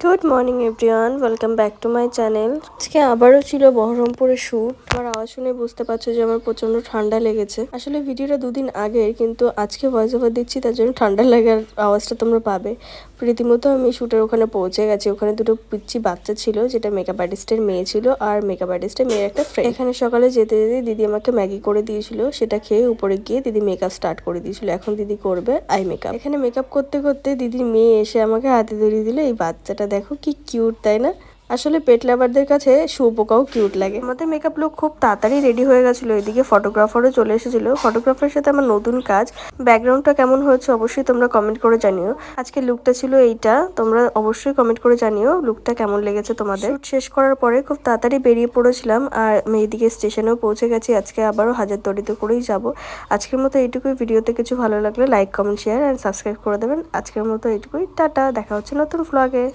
Good morning everyone, welcome back to my channel. আজকে আবারও ছিল বহরমপুরের শ্যুট। আমার আওয়াজ শুনে বুঝতে পারছো যে আমার প্রচন্ড ঠান্ডা লেগেছে। আসলে ভিডিওটা দুদিন আগের, কিন্তু আজকে ভয়েস ওভার দিচ্ছি, তার জন্য ঠান্ডা লাগার আওয়াজটা তোমরা পাবে। রীতিমতো আমি শ্যুটের ওখানে পৌঁছে গেছি। ওখানে দুটো পিচ্চি বাচ্চা ছিল, যেটা মেকআপ আর্টিস্টের মেয়ে ছিল আর মেকআপ আর্টিস্টের মেয়ের একটা ফ্রেন্ড। এখানে সকালে যেতে যেতে দিদি আমাকে ম্যাগি করে দিয়েছিল, সেটা খেয়ে উপরে গিয়ে দিদি মেকআপ স্টার্ট করে দিয়েছিল। এখন দিদি করবে আই মেকআপ। এখানে মেকআপ করতে করতে দিদির মেয়ে এসে আমাকে হাতে ধরিয়ে দিল এই বাচ্চাটা। দেখো কি কিউট, তাই না? আসলে পেট লাভারদের কাছে শুয়োপোকাও কিউট লাগে। আমাদের মেকআপ লুক খুব তাড়াতাড়ি রেডি হয়ে গেছিল। এদিকে ফটোগ্রাফারও চলে এসেছিল। ফটোগ্রাফারের সাথে আমার নতুন কাজ। ব্যাকগ্রাউন্ডটা কেমন হয়েছে অবশ্যই তোমরা কমেন্ট করে জানিও। আজকে লুকটা ছিল এইটা, তোমরা অবশ্যই কমেন্ট করে জানিও লুকটা কেমন লেগেছে তোমাদের। শুট শেষ করার পরে খুব তাড়াতাড়ি বেরিয়ে পড়েছিলাম, আর আমি এদিকে স্টেশনেও পৌঁছে গেছি। আজকে আবারও হাজারদুয়ারিতে করেই যাব। আজকের মতো এইটুকুই। ভিডিওতে কিছু ভালো লাগলে like, comment, share and subscribe করে দেবেন। আজকের মতো এইটুকুই, টাটা। দেখা হচ্ছে নতুন ভ্লগে।